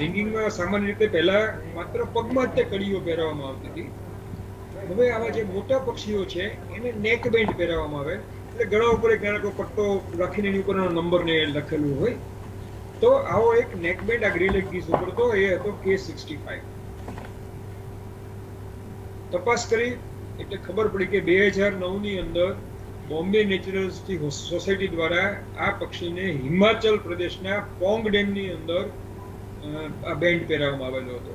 રિંગિંગમાં સામાન્ય રીતે પહેલા માત્ર પગમાં જ તે કડીઓ પહેરવામાં આવતી હતી. હવે આવા જે મોટા પક્ષીઓ છે એને નેક બેન્ડ પહેરવામાં આવે, એટલે ગળા ઉપર એક નાનો પટ્ટો રાખીને એની ઉપર નંબર ને લખેલું હોય. તો આવો એક નેક બેન્ડ આ ગ્રે લેગ ગીસ ઉપર તો એ હતો K65. તપાસ કરી એટલે ખબર પડી કે 2009ની અંદર બોમ્બે નેચરલ સોસાયટી દ્વારા આ પક્ષીને હિમાચલ પ્રદેશના પોંગ ડેમની અંદર આ બેન્ડ પહેરાવવામાં આવેલો હતો.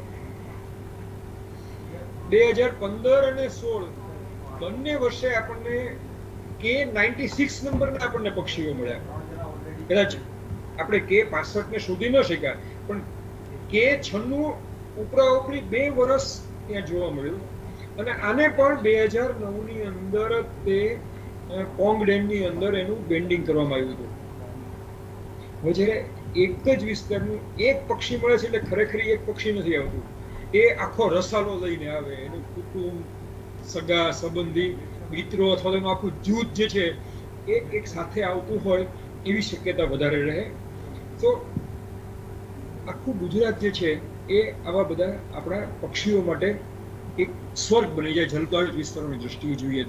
2015 અને 16 બંને વર્ષે આપણને K96 નંબરના આપણને પક્ષીઓ મળ્યા. કદાચ આપણે K65 ને શોધી ન શક્યા, પણ K96 ઉપરા ઉપરી 2 વર્ષ ત્યાં જોવા મળ્યું. અને આને પણ 2009ની અંદર તે પોંગ ડેમની અંદર એનું બેન્ડિંગ કરવામાં આવ્યું હતું. હવે જ્યારે એક જ વિસ્તારનું એક પક્ષી મળે છે એટલે ખરેખર એક પક્ષી નથી આવતું, એ આખો રસાલો લઈને આવે. એનું કુટુંબ, સગા સંબંધી, મિત્રો અથવા તો એનું આખું જૂથ જે છે એક સાથે આવતું હોય એવી શક્યતા વધારે રહે. તો આખું ગુજરાત જે છે એ આવા બધા આપણા પક્ષીઓ માટે એક સ્વર્ગ બની જાય જલપ્લાવિત વિસ્તારોની દ્રષ્ટિએ જોઈએ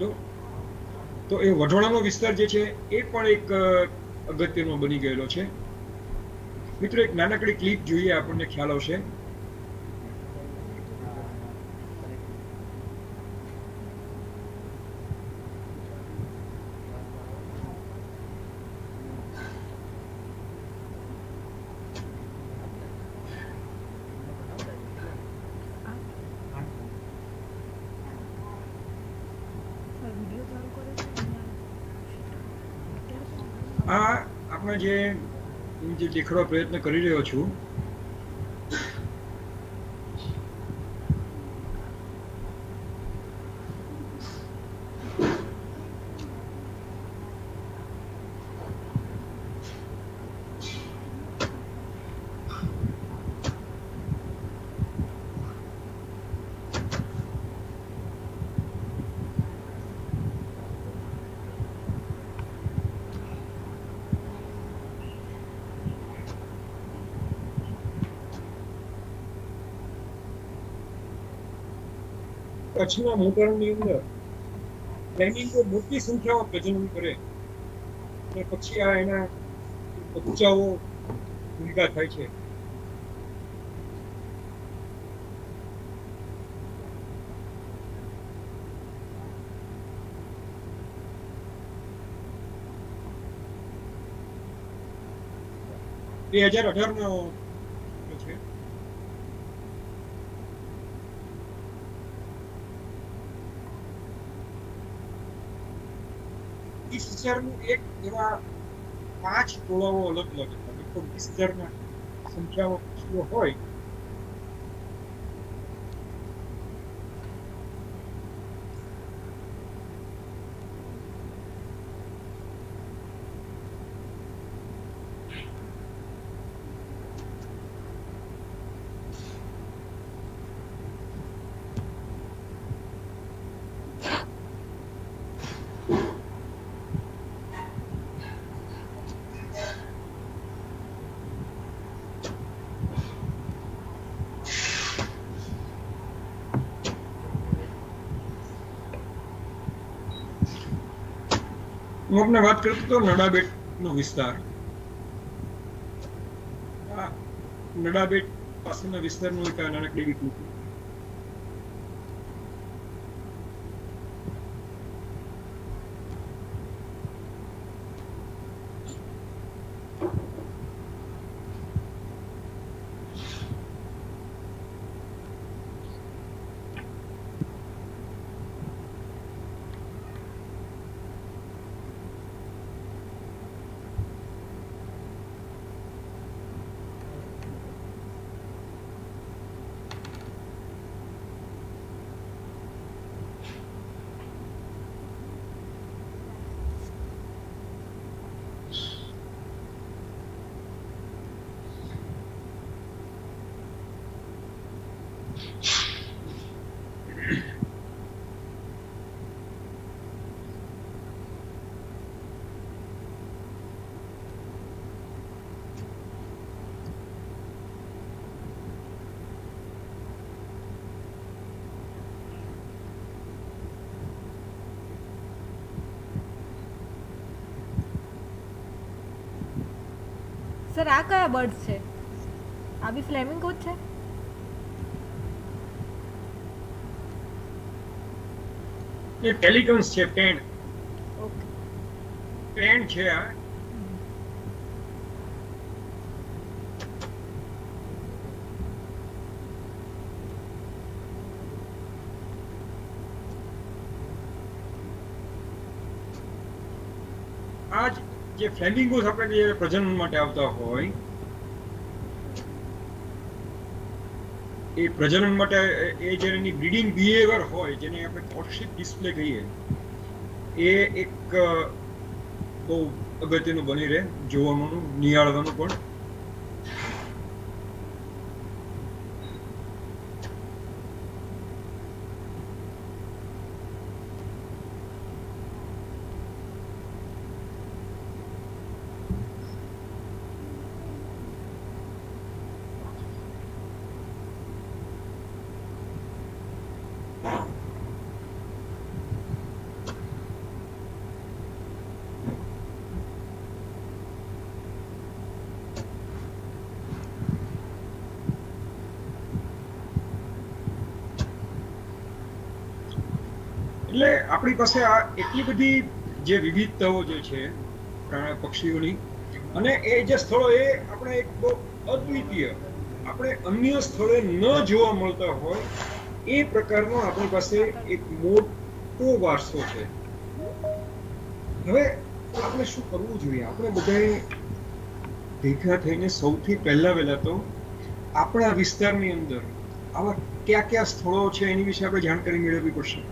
તો એ વઢવાણાનો વિસ્તાર જે છે એ પણ એક અગત્યનો બની ગયેલો છે. મિત્રો, એક નાનકડી ક્લિપ જોઈએ, આપણને ખ્યાલ આવશે. આ આપણે જે દેખાડવા પ્રયત્ન કરી રહ્યો છું કચ્છના મોટાણની અંદર ફ્લેમિંગો મોટી સંખ્યામાં પ્રજનન કરે અને પછી આ એના બચ્ચાઓ ભૂલકા થાય છે. એ 2018નો છે. એક એવા 5 ટોળાઓ અલગ અલગ હતા. લગભગ 20,000ના સંખ્યામાં પક્ષીઓ હોય. હું આપને વાત કરતો હતો નડાબેટનો વિસ્તાર. નડાબેટ પાસેના વિસ્તારનું એક આ નાનકડી એવી ટૂંકી. સર આ કયા બર્ડ્સ છે? આ બી ફ્લેમિંગો જ છે? એ પેલિકન્સ છે, પેણ ઓકે. પેણ છે આ. આ જે ફ્લેમિંગોસ આપણે જે પ્રજનન માટે આવતા હોય એ પ્રજનન માટે એ જે એની બ્રીડિંગ બિહેવિયર હોય જેને આપણે કોર્ટશિપ ડિસ્પ્લે કહીએ એ એક બહુ અગત્યનું બની રહે, જોવાનું, નિહાળવાનું પણ. એટલે આપણી પાસે આ એટલી બધી જે વિવિધતાઓ જે છે પક્ષીઓની, અને એ જે સ્થળો એ આપણે એક બહુ અદ્વિતીય, આપણે અન્ય સ્થળે ન જોવા મળતા હોય એ પ્રકારનો આપણી પાસે એક મોટો વારસો છે. હવે આપણે શું કરવું જોઈએ? આપણે બધાએ ભેગા થઈને સૌથી વહેલા તો આપણા વિસ્તારની અંદર આવા કયા કયા સ્થળો છે એની વિશે આપણે જાણકારી મેળવવી પડશે.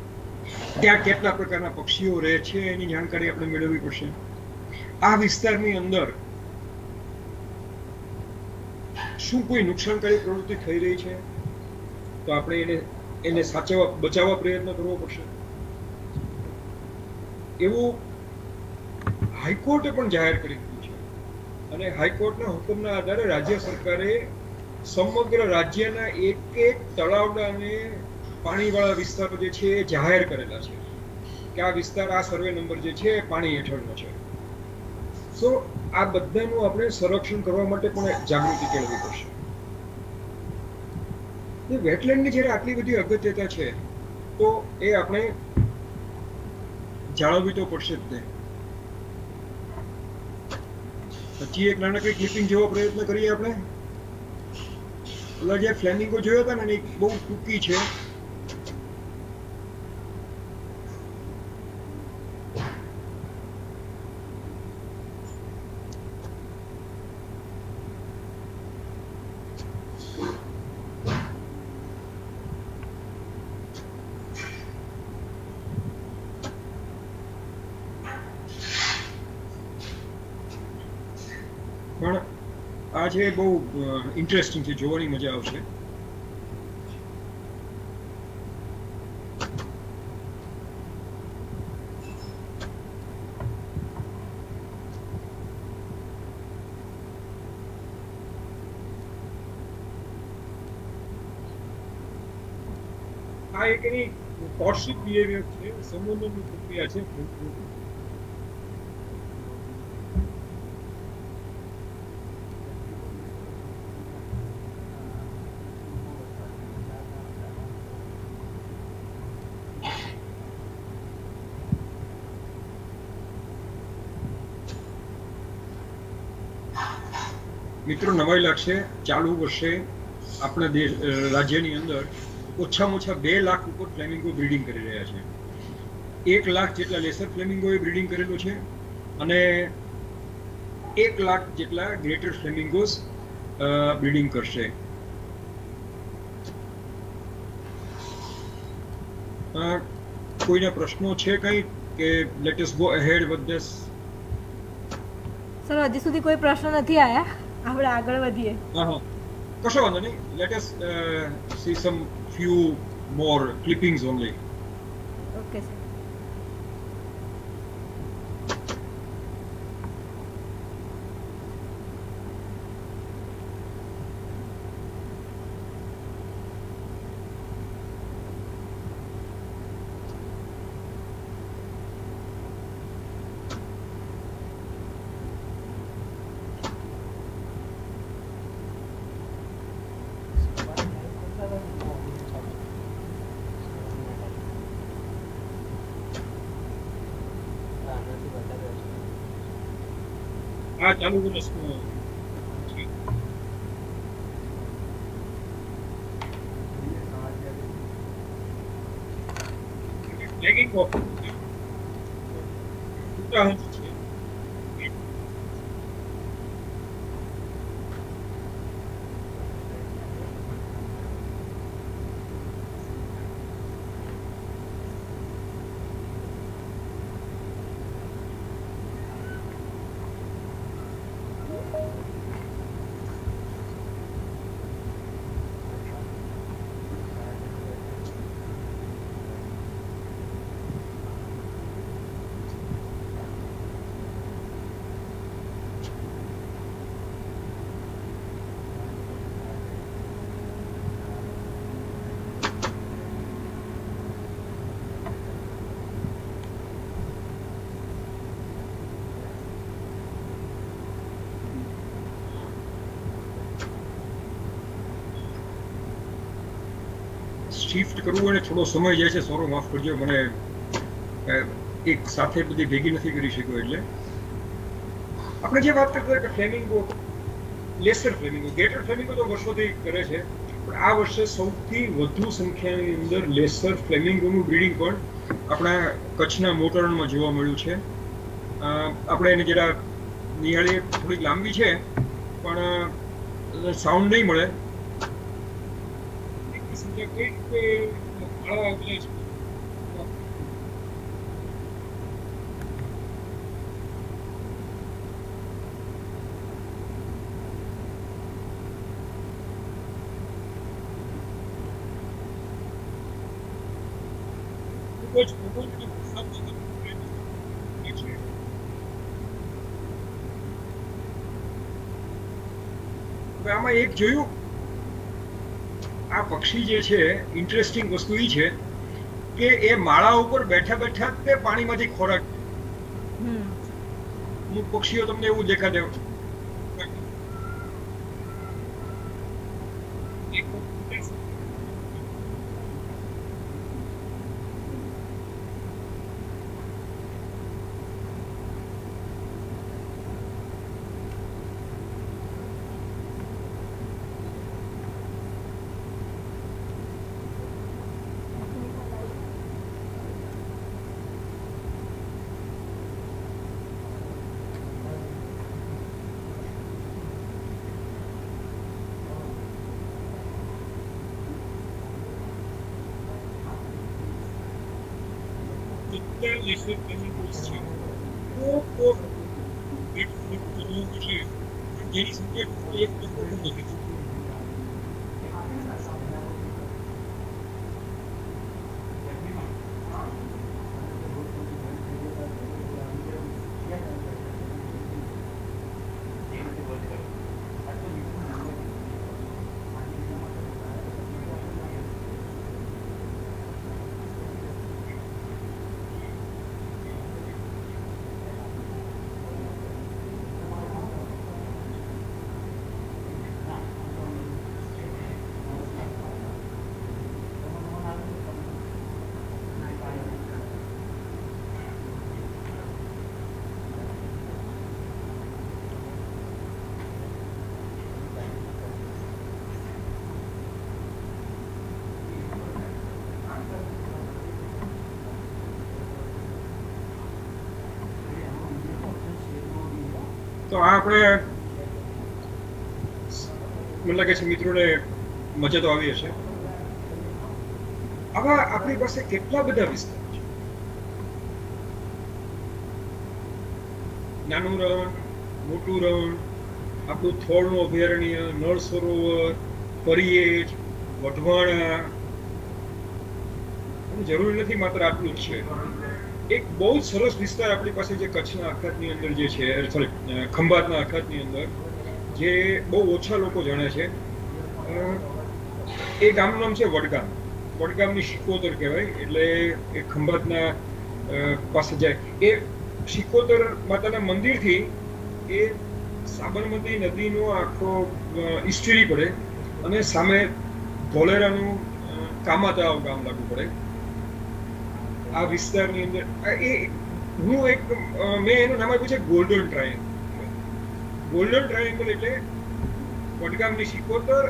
ત્યાં કેટલા પ્રકારના પક્ષીઓ રહે છે એની જાણકારી આપણે મેળવવી પડશે. આ વિસ્તારની અંદર શું કોઈ નુકસાનકારી પ્રવૃત્તિ થઈ રહી છે તો આપણે એને સાચવવા, બચાવવા પ્રયત્ન કરવો પડશે. એવું હાઈકોર્ટે પણ જાહેર કરી દીધું છે, અને હાઈકોર્ટના હુકમના આધારે રાજ્ય સરકારે સમગ્ર રાજ્યના એક તળાવડા અને પાણીવાળા વિસ્તારો જે છે એ જાહેર કરેલા છે કે આ વિસ્તાર, આ સર્વે નંબર જે છે એ પાણી હેઠળનો છે. સો આ બધાનું આપણે સંરક્ષણ કરવા માટે પણ જાગૃતિ કેળવવી પડશે. વેટલેન્ડની જ્યારે આટલી બધી અગત્યતા છે તો એ આપણે જાળવવી તો પડશે જ ને. પછી એક નાનકડી ક્લિપિંગ જેવો પ્રયત્ન કરીએ આપણે. ઓલા જે ફ્લેમિંગો જોયા હતા ને એ બહુ ટૂંકી છે. પણ આ છે બહુ ઇન્ટરેસ્ટિંગ છે, જોવાની મજા આવશે. આ એક એની કોર્ટશિપ બિહેવિયર છે, સંબંધોની પ્રક્રિયા છે. મિત્રો નવાઈ લાગશે, ચાલુ વર્ષે આપણા રાજ્યની અંદર ઓછામાં ઓછા 2 લાખ ઉપર ફ્લેમિંગો બ્રીડિંગ કરી રહ્યા છે. 1 લાખ જેટલા લેસર ફ્લેમિંગોએ બ્રીડિંગ કરેલું છે અને 1 લાખ જેટલા ગ્રેટર ફ્લેમિંગોસ બ્રીડિંગ કરશે. કોઈના પ્રશ્નો છે કંઈ કે let us go ahead with this? Sir હજી સુધી કોઈ પ્રશ્ન નથી આવ્યા, આપણે આગળ વધીએ. હા, કશો વાંધો નહીં. Let us see some few more clippings only. Okay sir. આ ચાલુ વર્ષનું લેગિંગ ઓફ ઉત્સાહ છે. શિફ્ટ કરવું અને થોડો સમય જાય છે, સોરો માફ કરજો, મને એક સાથે બધી ભેગી નથી કરી શક્યો. એટલે આપણે જે વાત કરતા કે flamingo, laser flamingo, greater flamingo તો વર્ષોથી કરે છે, પણ આ વર્ષે સૌથી વધુ સંખ્યાની અંદર લેસર ફ્લેમિંગોનું બ્રીડિંગ પણ આપણા કચ્છના મોટરણમાં જોવા મળ્યું છે. આપણે એને જરા નિહાળીએ, થોડીક લાંબી છે પણ સાઉન્ડ નહીં મળે. આમાં એક જોયું, આ પક્ષી જે છે, ઇન્ટરેસ્ટિંગ વસ્તુ એ છે કે એ માળા ઉપર બેઠા બેઠા તે પાણીમાંથી ખોરાક, અમુક પક્ષીઓ તમને એવું દેખાડે. તો આ આપણે મને લાગે છે મિત્રોને મજા તો આવી હશે. આવા આપણી પાસે કેટલા બધા વિસ્તાર છે. નાનું રણ, મોટું રણ, આપણું થોળનું અભયારણ્ય, નળ સરોવર, પરિયેજ, વઢવાણા. જરૂરી નથી માત્ર આટલું જ છે. એક બહુ જ સરસ વિસ્તાર આપણી પાસે જે કચ્છના અખાતની અંદર જે છે, સોરી ખંભાતના અખાતની અંદર, જે બહુ ઓછા લોકો જાણે છે. એ ગામનું નામ છે વડગામ. વડગામની શિકોતર કહેવાય. એટલે એ ખંભાતના પાસે જાય. એ શિકોતર માતાના મંદિરથી એ સાબરમતી નદીનો આખો ઈસ્ટરી પડે અને સામે ધોલેરાનું કામાતળાવ ગામ લાગુ પડે. આ વિસ્તારની અંદર મેં એનું નામ આપ્યું છે ગોલ્ડન ટ્રાયેંગલ. ગોલ્ડન ટ્રાયેંગલ એટલે વડગામની શિકોતર,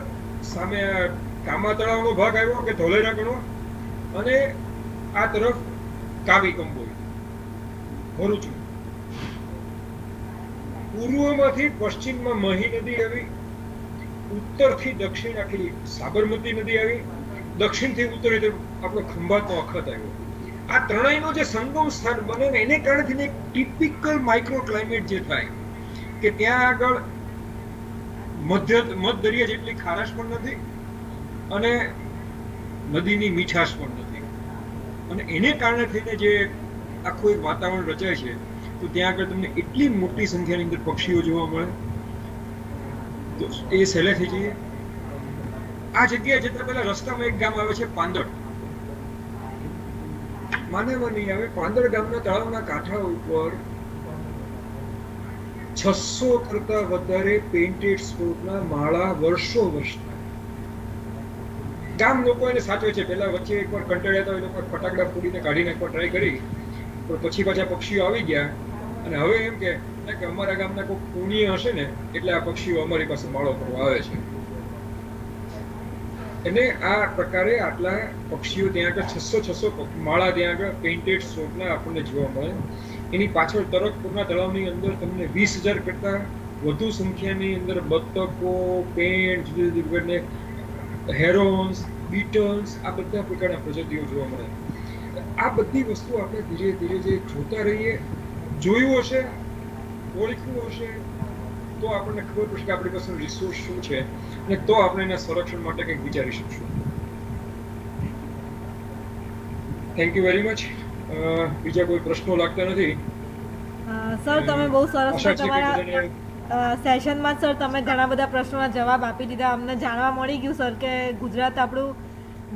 સામે કામા તળાવનો ભાગ આવ્યો કે ધોલેરા ગણો, અને આ તરફ કાવી કંબોઈ, ભરૂચ. પૂર્વમાંથી પશ્ચિમમાં મહી નદી આવી, ઉત્તરથી દક્ષિણ આખી સાબરમતી નદી આવી, દક્ષિણથી ઉત્તર આપણો ખંભાતનો અખત આવ્યો. આ ત્રણેયનો જે સંગમ સ્થાન બને ને એને કારણે એક ટિપિકલ માઇક્રો ક્લાઇમેટ જે થાય કે ત્યાં આગળ મધ્ય દરિયા જેટલી ખારાશ પણ નથી અને નદીની મીઠાશ પણ નથી, અને એને કારણે થઈને જે આખું એક વાતાવરણ રચાય છે. તો ત્યાં આગળ તમને એટલી મોટી સંખ્યાની અંદર પક્ષીઓ જોવા મળે. તો એ સહેલેથી જઈએ. આ જગ્યાએ જતા પહેલા રસ્તામાં એક ગામ આવે છે પાંદડ. માનવા નહીં આવે, પાંદડ ગામના તળાવના કાંઠા ઉપર 600 કરતા વધારે પેઇન્ટેડ સ્પોર્ટના માળા વર્ષો વર્ષના. ગામ લોકો એને સાચવે છે. પહેલા વચ્ચે એકવાર કંટાળ્યા હતા, એ લોકો ફટાકડા ફોડીને કાઢી નાખવા ટ્રાય કરી, પણ પછી પાછા પક્ષીઓ આવી ગયા. અને હવે એમ કે અમારા ગામના કોઈ પુણ્ય હશે ને એટલે આ પક્ષીઓ અમારી પાસે માળો કરવા આવે છે. અને આ પ્રકારે આટલા પક્ષીઓ ત્યાં આગળ 600 માળા ત્યાં આગળ પેઇન્ટેડ સ્પોર્ટના આપણને જોવા મળે. એની પાછળ તરકપુરના તળાવની અંદર તમને 20,000 કરતા વધુ સંખ્યાની અંદર બતકો, પેન્ટ, જુદી જુદી પ્રકારની હેરોન્સ, બીટલ્સ, આ બધા પ્રકારના પ્રજાતિઓ જોવા મળે. આ બધી વસ્તુ આપણે ધીરે ધીરે જે જોતા રહીએ, જોયું હશે, ઓળખ્યું હશે, તો આપણને ખબર પડશે કે આપણી પાસે રિસોર્સ શું છે અને તો આપણે એના સંરક્ષણ માટે કંઈક વિચારી શકશું. Thank you very much. બીજા કોઈ પ્રશ્નો લાગતા નથી સર, તમે બહુ સરસ તમારા સેશનમાં સર તમે ઘણા બધા પ્રશ્નોના જવાબ આપી દીધા. અમને જાણવા મળી ગયું સર કે ગુજરાત આપણું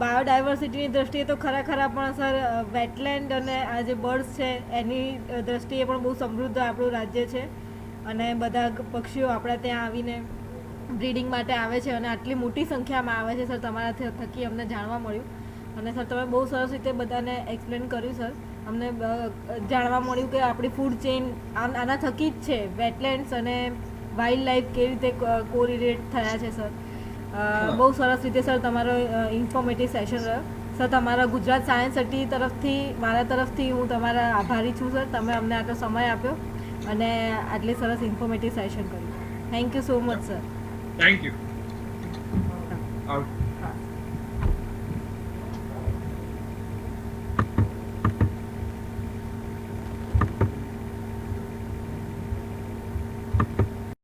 બાયોડાયવર્સિટીની દ્રષ્ટિએ તો ખરા પણ સર વેટલેન્ડ અને આ જે બર્ડ્સ છે એની દ્રષ્ટિએ પણ બહુ સમૃદ્ધ આપણું રાજ્ય છે. અને બધા પક્ષીઓ આપણા ત્યાં આવીને બ્રીડિંગ માટે આવે છે અને આટલી મોટી સંખ્યામાં આવે છે સર. તમારા થકી અમને જાણવા મળ્યું. અને સર તમે બહુ સરસ રીતે બધાને એક્સપ્લેન કર્યું સર. અમને જાણવા મળ્યું કે આપણી ફૂડ ચેઇન આના થકી જ છે. વેટલેન્ડ્સ અને વાઇલ્ડ લાઈફ કેવી રીતે કોરિલેટ થયા છે સર. બહુ સરસ રીતે સર તમારો ઇન્ફોર્મેટિવ સેશન રહ્યો સર. તમારા ગુજરાત સાયન્સ સિટી તરફથી મારા તરફથી હું તમારા આભારી છું સર. તમે અમને આટલો સમય આપ્યો અને આટલી સરસ ઇન્ફોર્મેટિવ સેશન કર્યું. Thank you so much sir. Thank you.